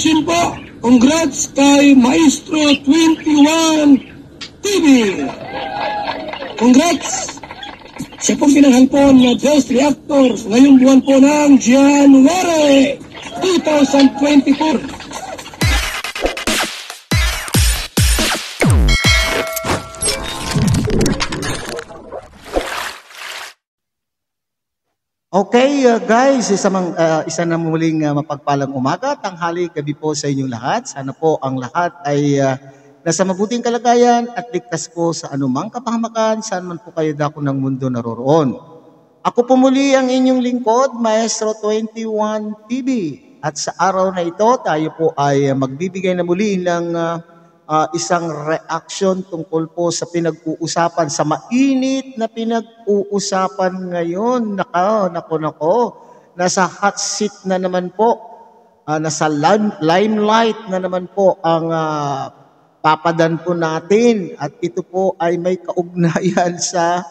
congratulations po. Congrats kay Maestro 21 TV. Congrats. Siya pong pinanghalpon na Best Reactor ngayong buwan po ng January 2024. Okay, guys, isa na muling mapagpalang umaga, tanghali, gabi po sa inyong lahat. Sana po ang lahat ay nasa mabuting kalagayan at ligtas po sa anumang kapahamakan, saan man po kayo dako ng mundo naroroon. Ako po muli ang inyong lingkod, Maestro 21 TV. At sa araw na ito, tayo po ay magbibigay na muli ng isang reaction tungkol po sa pinag-uusapan, sa mainit na pinag-uusapan ngayon. Nako. Nasa hot seat na naman po, nasa limelight na naman po ang papadan po natin. At ito po ay may kaugnayan sa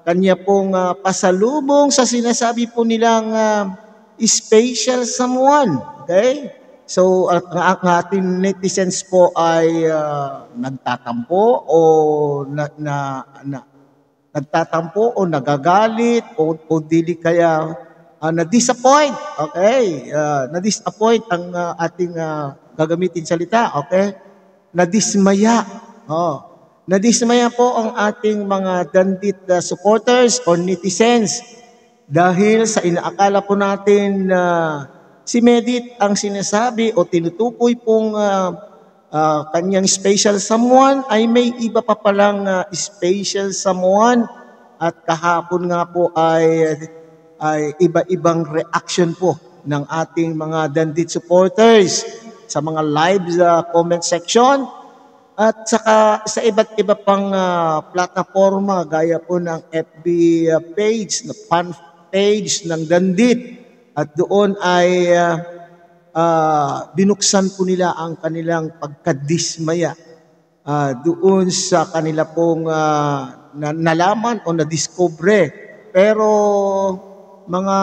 kanya pong pasalubong sa sinasabi po nilang special someone. Okay? So, ang ating netizens po ay nagtatampo o nagagalit o dili kaya na-disappoint. Okay? Na-disappoint ang ating gagamitin salita. Okay? Na-dismaya. Na-dismaya po ang ating mga dandit supporters or netizens dahil sa inaakala po natin na si Medit ang sinasabi o tinutukoy pong kanyang special someone ay may iba pa palang special someone, at kahapon nga po ay iba-ibang reaction po ng ating mga dandit supporters sa mga live comment section at saka sa iba't iba pang plataforma gaya po ng FB page, na fan page ng dandit. At doon ay binuksan po nila ang kanilang pagkadismaya doon sa kanila pong nalaman o nadiscover. Pero mga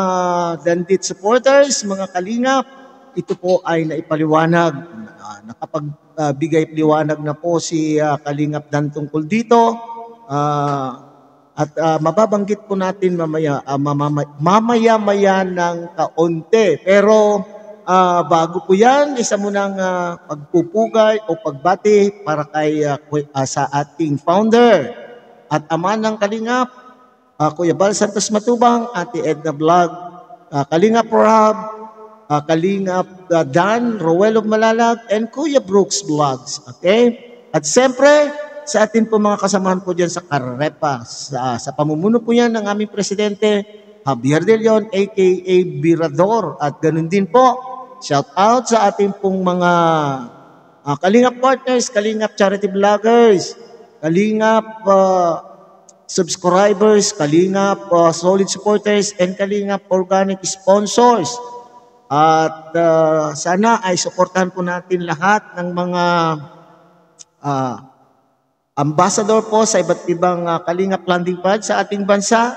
dandit supporters, mga kalingap, ito po ay naipaliwanag. Nakapagbigay liwanag na po si Kalingap Dan tungkol dito. At mababanggit po natin mamaya ng kaunti. Pero bago po yan, isa munang pagpupugay o pagbati para kay sa ating founder at ama ng Kalingap, Kuya Bal Santos Matubang, Ate Edna Vlog, Kalingap Rob, Kalingap Dan, Roel of Malalag, and Kuya Brooks Vlogs. Okay? At siyempre, sa atin po mga kasamahan po dyan sa Karepa, sa pamumuno po yan ng aming presidente, Javier De Leon, a.k.a. Birador. At ganun din po, shout out sa ating pong mga Kalingap partners, Kalingap charity vloggers, Kalingap subscribers, Kalingap solid supporters, and Kalingap organic sponsors. At sana ay suportahan po natin lahat ng mga ambassador po sa iba't ibang Kalingap landing pad sa ating bansa.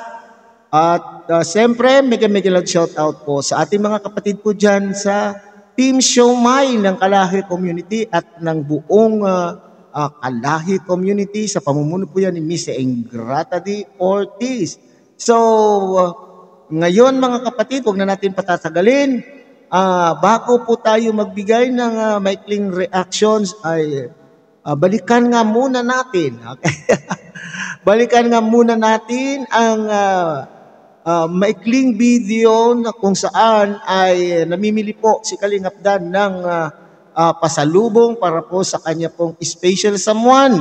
At siyempre, mega lang shout out po sa ating mga kapatid po dyan sa Team Siomay ng Kalahi Community at ng buong Kalahi Community sa pamumuno po yan ni Miss Ingrata D. Ortiz. So, ngayon mga kapatid, huwag na natin patatagalin. Bago po tayo magbigay ng maikling reactions ay balikan nga muna natin. Okay? Balikan nga muna natin ang maikling video na kung saan ay namimili po si Kalingap Dan ng pasalubong para po sa kanya pong special someone.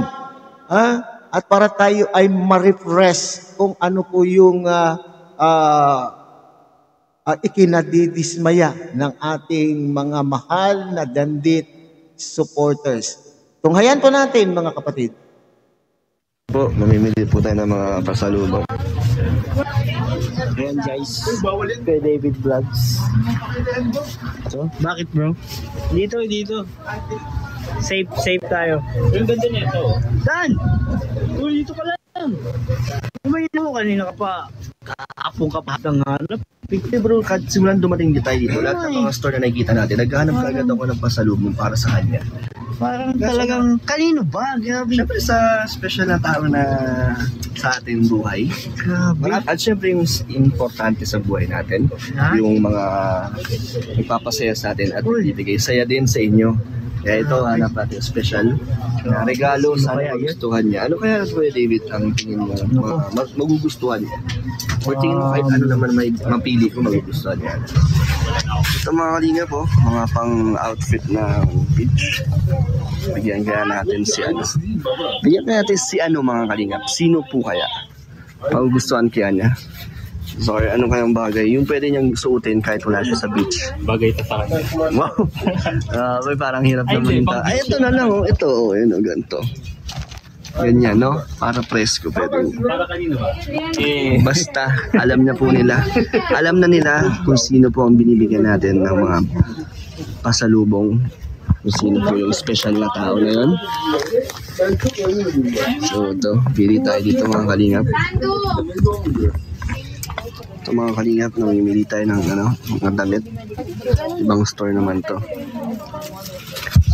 At para tayo ay ma-refresh kung ano po yung ikinadidismaya ng ating mga mahal na dandit supporters. Tunghayan po natin mga kapatid. Po, mamimili po tayo ng mga pasalubong. Ayan guys, kay David Vlogs. So, bakit bro? Dito. Safe tayo. Yung ganda nito. Dan! Uy, dito ka lang. Kumain mo kanina ka pa. Kapong kapat ng hanap. Hindi bro, kahit simulan dumating di tayo dito, lahat ng mga store na nakikita natin, naghahanap agad ako ng pasalubong para sa kanya. Parang talagang, kanino ba? Grabe. Siyempre sa special na tao na sa ating buhay. Grabe. At syempre yung importante sa buhay natin, yung mga nagpapasaya sa atin at ibigay saya din sa inyo. Kaya ito, hanap natin special na regalo sa magugustuhan niya. Ano kaya, Kuya David, ang tingin mo magugustuhan niya? O tingin mo kahit ano naman may mapili ko magugustuhan niya? Ito mga kalinga po, mga pang-outfit na beach. Bigyan kaya natin si ano. Bigyan kaya natin si ano mga kalingap. Sino po kaya? Magugustuhan kaya niya? Sorry, ano kayang bagay? Yung pwede niyang suotin kahit wala siya sa beach. Bagay ito sa kanya. Wow! May parang hirap naman yung Ay, ito na lang, oh. Ito, oh. Yun, oh, ganito. Ganyan, no? Para presko pwede. Para kanino ba? Basta, alam na po nila. Alam na nila kung sino po ang binibigyan natin ng mga pasalubong. Kung sino po yung special na tao na yun. So, ito. Pili tayo dito mga kalingap. Ito mga kalingap, namimili tayo ng mga damit. Ibang store naman to.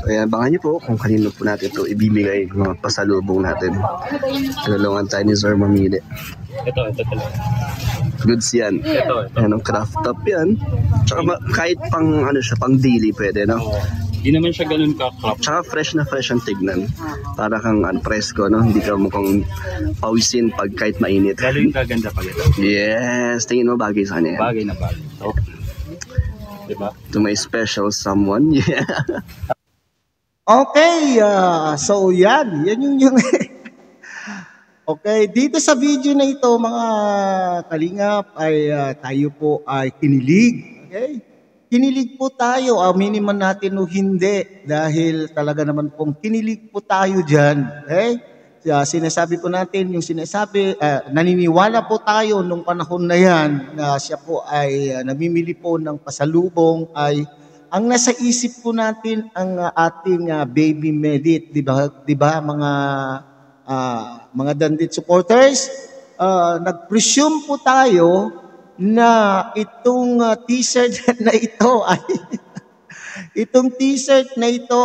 So ayan, abangan niyo po kung kanino po natin ito ibibigay mga pasalubong natin. Tulungan tayo ni Zor mamili. Ito talaga. Goods yan. Ito. Ayan, ang craft top yan. Tsaka kahit pang siya, pang daily pwede, no? Hindi naman siya ganun ka-crop. Tsaka fresh na fresh ang tignan. Para kang presko, no? Hindi ka mukhang pawisin pag kahit mainit. Lalo yung gaganda pag ito. Yes, tingin mo bagay sa kanya yan. Bagay na bagay. So, diba? To my special someone, yeah. Okay, so yan yung okay, dito sa video na ito mga kalingap ay tayo po ay kinilig. Okay? Kinilig po tayo, aminin man natin o hindi dahil talaga naman pong kinilig po tayo dyan. Okay? Sinasabi po natin, yung sinasabi, naniniwala po tayo nung panahon na yan na siya po ay namimili po ng pasalubong ay ang nasa isip po natin ang ating baby medit, di ba mga Dandit supporters? Nag-presume po tayo na itong t-shirt na ito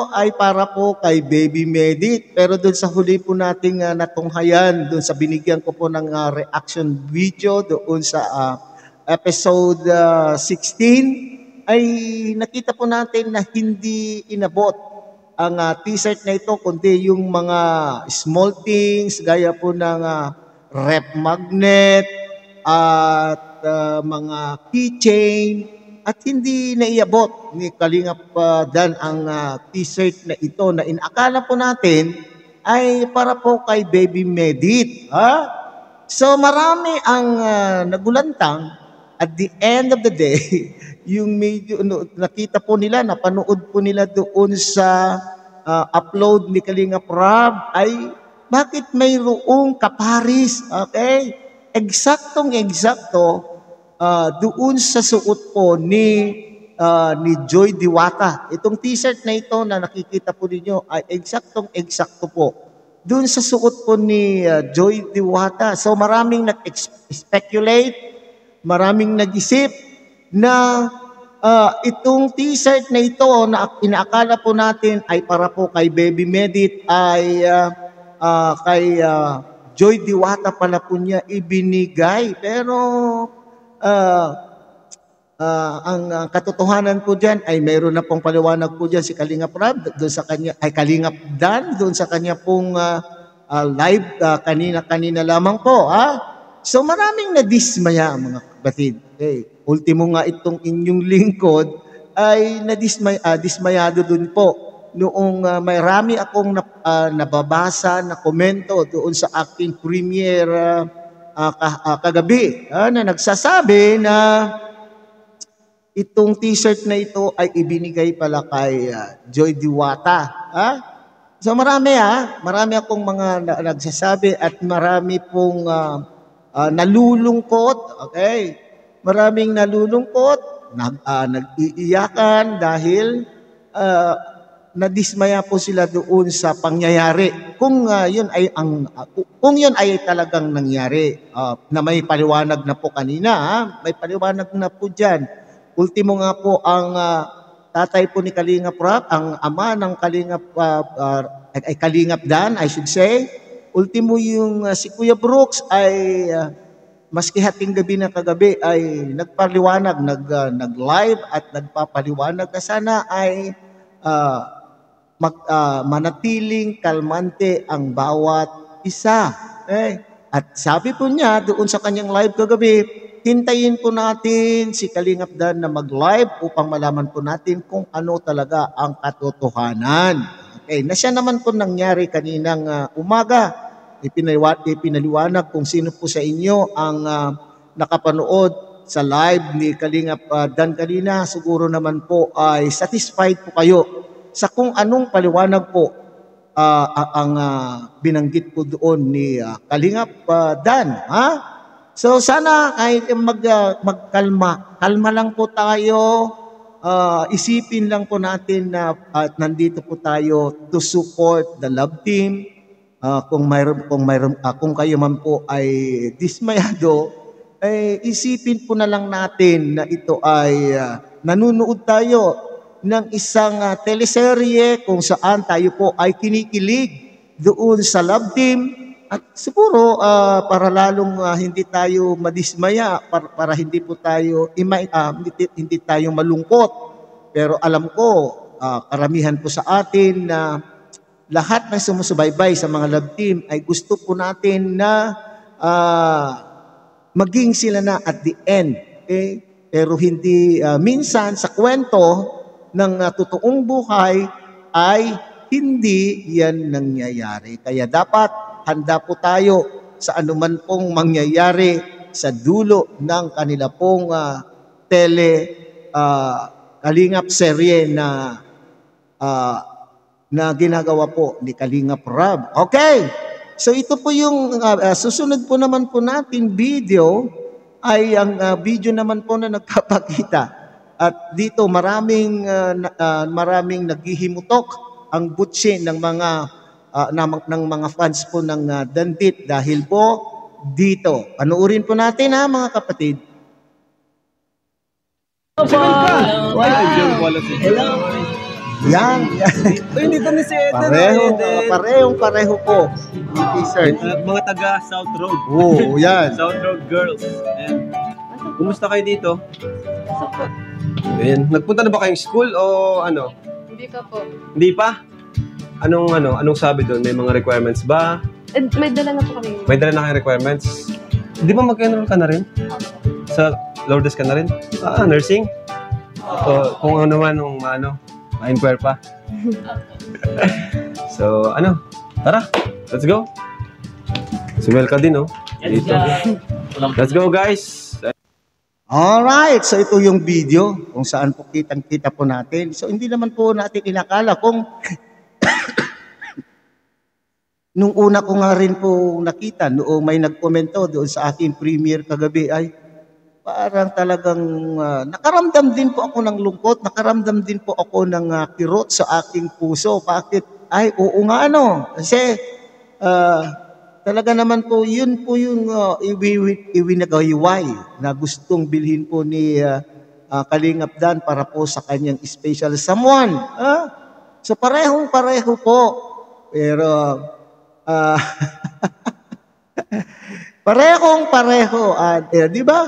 ay para po kay baby medit. Pero doon sa huli po nating natunghayan, doon sa binigyan ko po ng reaction video doon sa episode 16 ay nakita po natin na hindi inabot ang t-shirt na ito kundi yung mga small things gaya po ng rep magnet at mga keychain at hindi naiabot ni Kalingap Dan ang t-shirt na ito na inakala po natin ay para po kay baby medit. So marami ang nagulantang at the end of the day yung medyo nakita po nila, napanood po nila doon sa upload ni Kalingap Rob ay bakit mayroong kaparis? Okay? Eksaktong-eksakto doon sa suot po ni Joy Diwata. Itong t-shirt na ito na nakikita po ninyo ay eksaktong-eksakto po doon sa suot po ni Joy Diwata. So maraming nag-speculate, maraming nag-isip na itong t-shirt na ito na inaakala po natin ay para po kay baby medit ay kay Joy Diwata pala po niya ibinigay. Pero ang katotohanan po dyan ay mayroon na pong paliwanag po dyan si Kalingap Rob doon sa kanya, ay Kalingap Dan doon sa kanya pong live kanina lamang po. So maraming nadismaya mga kapatid. Okay. Ultimo nga itong inyong lingkod ay dismayado dun po noong marami akong nababasa na komento doon sa aking premiere kagabi na nagsasabi na itong t-shirt na ito ay ibinigay pala kay Joy Diwata. So marami akong mga nagsasabi at marami pong nalulungkot. Okay? Maraming nalulungkot, nag-iiyakan dahil nadismaya po sila doon sa pangyayari. Kung yun ay talagang nangyari, na may paliwanag na po kanina, may paliwanag na po diyan. Ultimo nga po ang tatay po ni Kalingap Rap, ang ama ng Kalingap Dan, I should say. Ultimo yung si Kuya Brooks ay maski hating gabi na kagabi ay nagpaliwanag, nag-live at nagpapaliwanag na sana ay manatiling kalmante ang bawat isa. At sabi po niya doon sa kanyang live kagabi, hintayin po natin si Kalingap Dan na mag-live upang malaman po natin kung ano talaga ang katotohanan. Okay, na siya naman po nangyari kaninang umaga. Ipinaliwanag kung sino po sa inyo ang nakapanood sa live ni Kalingap Dan kanina. Siguro naman po ay satisfied po kayo sa kung anong paliwanag po ang binanggit po doon ni Kalingap Dan. So sana kahit magkalma lang po tayo, isipin lang po natin na nandito po tayo to support the love team. Kung kayo man po ay dismayado, ay isipin po na lang natin na ito ay nanunood tayo ng isang teleserye kung saan tayo po ay kinikilig doon sa love team at siguro para lalong hindi tayo madismaya, para hindi po tayo hindi tayo malungkot. Pero alam ko karamihan po sa atin na lahat ng sumusubaybay sa mga love team ay gusto po natin na maging sila na at the end. Okay? Pero hindi minsan sa kwento ng totoong buhay ay hindi yan nangyayari. Kaya dapat handa po tayo sa anuman pong mangyayari sa dulo ng kanila pong Kalingap serye na ginagawa po ni Kalingap Rab. Okay, so ito po yung susunod po naman po natin video ay ang video naman po na nagpapakita. At dito maraming naghihimutok ang butsi ng mga fans po ng Dandit dahil po dito. Panoorin po natin mga kapatid. Yan. Dito ni si Pareho po. T-shirt. Mga taga South Road. Oo, yan. South Road Girls. Ayan. Kumusta kayo dito? Ayan. Nagpunta na ba kayong school o ano? Hindi pa po. Hindi pa? Anong sabi doon? May mga requirements ba? May dala na po kami. May dala na kayong requirements? Di ba mag-enroll ka na rin? Sa Lourdes ka na rin? Nursing? So, kung ano man, ma-inquire pa. So, tara, let's go. Si Melka din, dito. Let's go, guys. Alright, so ito yung video kung saan po kitang-kita po natin. So hindi naman po natin inakala kung nung una ko nga rin po nakita, noong may nagkomento doon sa aking premiere kagabi ay parang talagang nakaramdam din po ako ng lungkot, nakaramdam din po ako ng kirot sa aking puso. Bakit? Ay, oo nga kasi talaga naman po, yun po yung iwinagayway na gustong bilhin po ni Kalingap Dan para po sa kanyang special someone. So parehong-pareho po. Pero parehong-pareho. Di ba?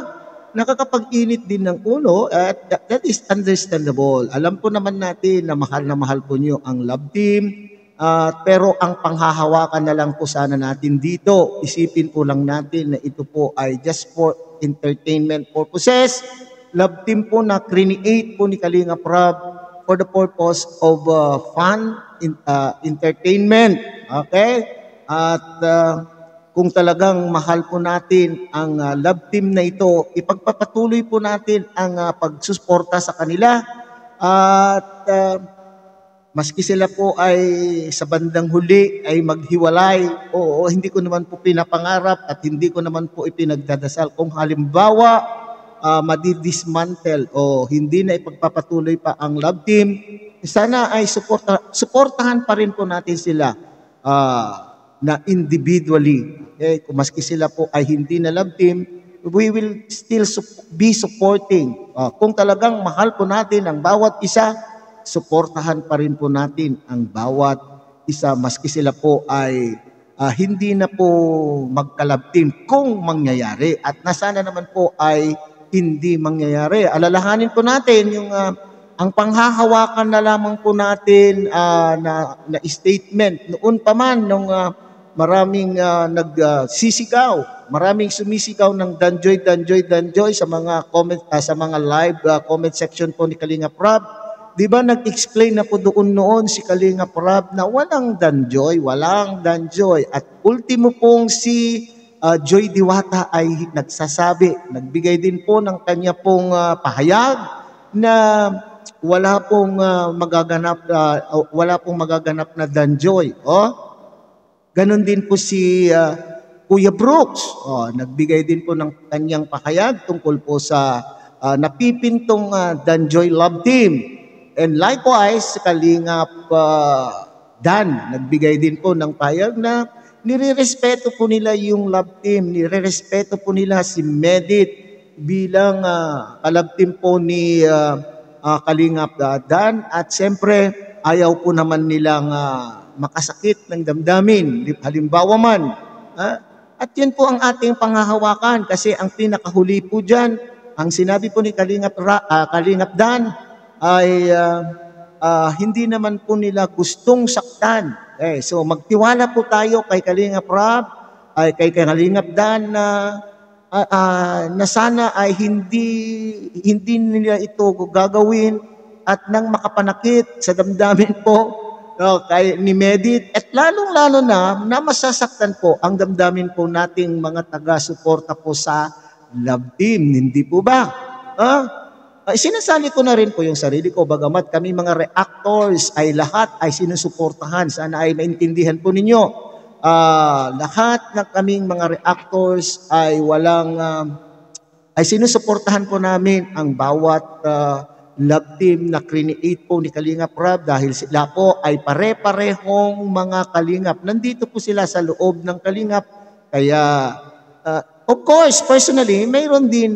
Nakakapag-init din ng ulo at that is understandable. Alam po naman natin na mahal po niyo ang love team. Pero ang panghahawakan na lang po sana natin dito, isipin po lang natin na ito po ay just for entertainment purposes. Love team po na create po ni Kalingap Rab for the purpose of fun, entertainment. Okay? At kung talagang mahal po natin ang love team na ito, ipagpapatuloy po natin ang pagsusuporta sa kanila. At maski sila po ay sa bandang huli ay maghiwalay, hindi ko naman po pinapangarap at hindi ko naman po ipinagdadasal. Kung halimbawa madidismantle o hindi na ipagpapatuloy pa ang love team, sana ay suportahan pa rin po natin sila na individually. Okay? Kung maski sila po ay hindi na love team, we will still be supporting. Kung talagang mahal po natin ang bawat isa, suportahan pa rin po natin ang bawat isa maski sila po ay hindi na po magka-love team kung mangyayari. At nasana naman po ay hindi mangyayari. Alalahanin po natin yung ang panghahawakan na lamang po natin na statement noon pa man nung maraming nagsisigaw, maraming sumisigaw ng Danjoy, Danjoy, Danjoy sa mga comment sa mga live comment section po ni Kalinga Prab. 'Di ba nag-explain na po doon noon si Kalinga Prab na walang Danjoy, at ultimo pong si Joy Diwata ay nagsasabi, nagbigay din po ng kanya pong pahayag na wala pong magaganap na Danjoy. Ganon din po si Kuya Brooks. Nagbigay din po ng kanyang pahayag tungkol po sa napipintong Danjoy Love Team. And likewise, Kalingap Dan, nagbigay din po ng pahayag na nirerespeto po nila yung love team, nirerespeto po nila si Medit bilang love team po ni Kalingap Dan, at siyempre ayaw po naman nilang makasakit ng damdamin, halimbawa man. At yun po ang ating panghahawakan kasi ang pinakahuli po dyan, ang sinabi po ni Kalingap Dan ay hindi naman po nila gustong saktan. So magtiwala po tayo kay Kalingap Rab, ay kay Kalingap Dan na sana ay hindi nila ito gagawin at nang makapanakit sa damdamin po kay ni Medit, at lalong-lalo na masasaktan po ang damdamin po nating mga taga-suporta po sa love team. Hindi po ba? Sinasali ko na rin po yung sarili ko, bagamat kami mga reactors ay lahat ay sinusuportahan. Sana ay maintindihan po ninyo. Lahat ng kaming mga reactors ay ay sinusuportahan po namin ang bawat love team na create po ni Kalingap Rab dahil sila po ay pare-parehong mga Kalingap. Nandito po sila sa loob ng Kalingap. Kaya, of course, personally, mayroon din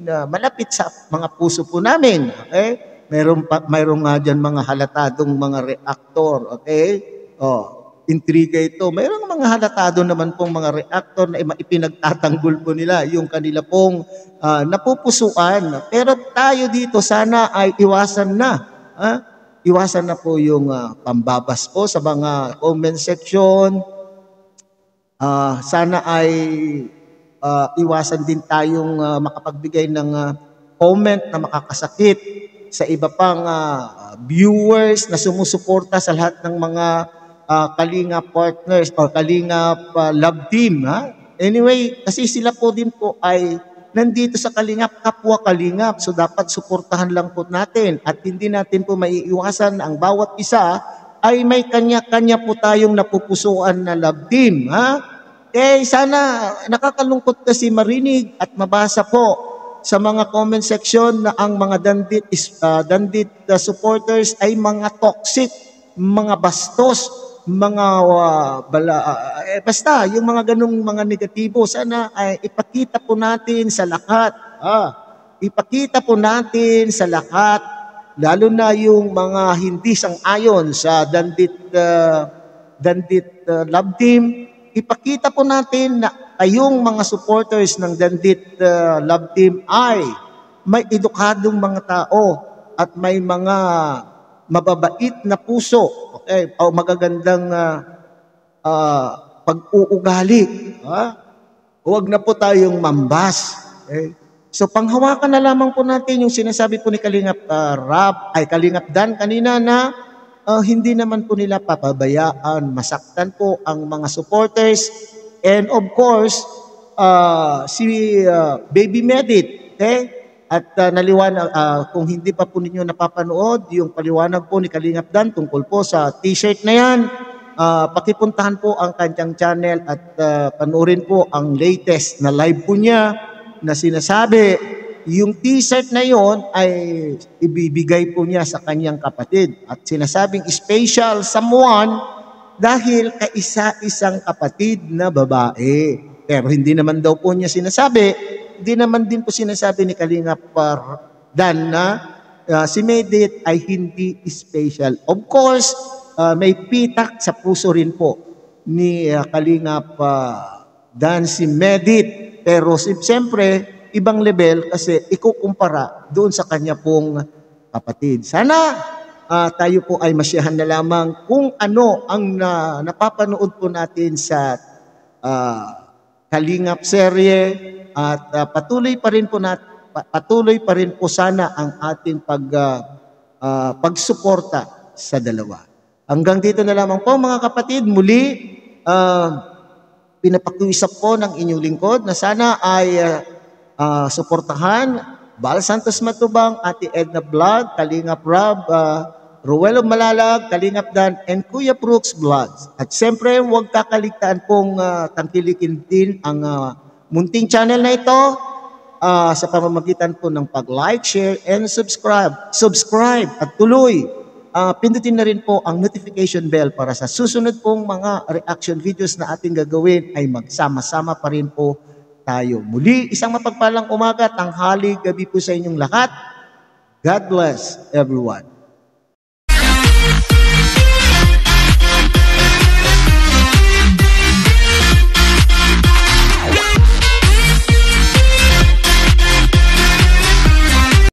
malapit sa mga puso po namin. Okay? Mayroon nga dyan mga halatadong mga reactor. Okay? Intriga ito. Mayroong mga halatado naman pong mga reactor na ipinagtatanggol po nila yung kanila pong napupusuan. Pero tayo dito sana ay iwasan na. Iwasan na po yung pambabas po sa mga comment section. Sana ay iwasan din tayong makapagbigay ng comment na makakasakit sa iba pang viewers na sumusuporta sa lahat ng mga Kalingap partners o Kalingap love team. Anyway, kasi sila po din po ay nandito sa Kalingap, kapwa Kalingap. So dapat suportahan lang po natin at hindi natin po maiiwasan ang bawat isa ay may kanya-kanya po tayong napupusuan na love team. Sana nakakalungkot kasi marinig at mabasa po sa mga comment section na ang mga Dandit supporters ay mga toxic, mga bastos, mga basta yung mga ganung mga negatibo. Sana ay ipakita po natin sa lahat. Ipakita po natin sa lahat, lalo na yung mga hindi sang-ayon sa Dandit love team. Ipakita po natin na kayong mga supporters ng Dandit love team ay may edukadong mga tao at may mga mababait na puso, okay, o magagandang pag-uugali. Huwag na po tayong mambas. Okay? So panghawakan na lamang po natin yung sinasabi po ni Kalingap Kalingap Dan kanina na hindi naman po nila papabayaan, masaktan po ang mga supporters. And of course, si Baby Medit, okay? At naliwanag, kung hindi pa po ninyo napapanood, yung paliwanag po ni Kalingap Dan tungkol po sa t-shirt na yan, pakipuntahan po ang kanyang channel at panoorin po ang latest na live po niya na sinasabi yung t-shirt na yon ay ibibigay po niya sa kanyang kapatid. At sinasabing special someone dahil kaisa-isang kapatid na babae. Pero hindi naman daw po niya sinasabi, hindi naman din po sinasabi ni Kalingap Dan na si Medit ay hindi special. Of course, may pitak sa puso rin po ni Kalingap Dan si Medit. Pero siyempre, ibang level kasi ikukumpara doon sa kanya pong kapatid. Sana tayo po ay masyahan na lamang kung ano ang napapanood po natin sa Kalingap serye at patuloy pa rin po sana ang ating pagsuporta sa dalawa. Hanggang dito na lamang po mga kapatid, muli pinapakiusap po ng inyong lingkod na sana ay suportahan Bal Santos Matubang, Ate Edna Vlog, Kalingap Rob, Ruelo Malalag, Kalingap Dan, and Kuya Brooks Vlogs. At siyempre, huwag kakaligtaan pong tangkilikin din ang munting channel na ito sa pamamagitan po ng pag-like, share, and subscribe. Subscribe at tuloy. Pindutin na rin po ang notification bell para sa susunod pong mga reaction videos na ating gagawin ay magsama-sama pa rin po tayo. Muli, isang mapagpalang umaga, tanghali, gabi po sa inyong lahat. God bless everyone.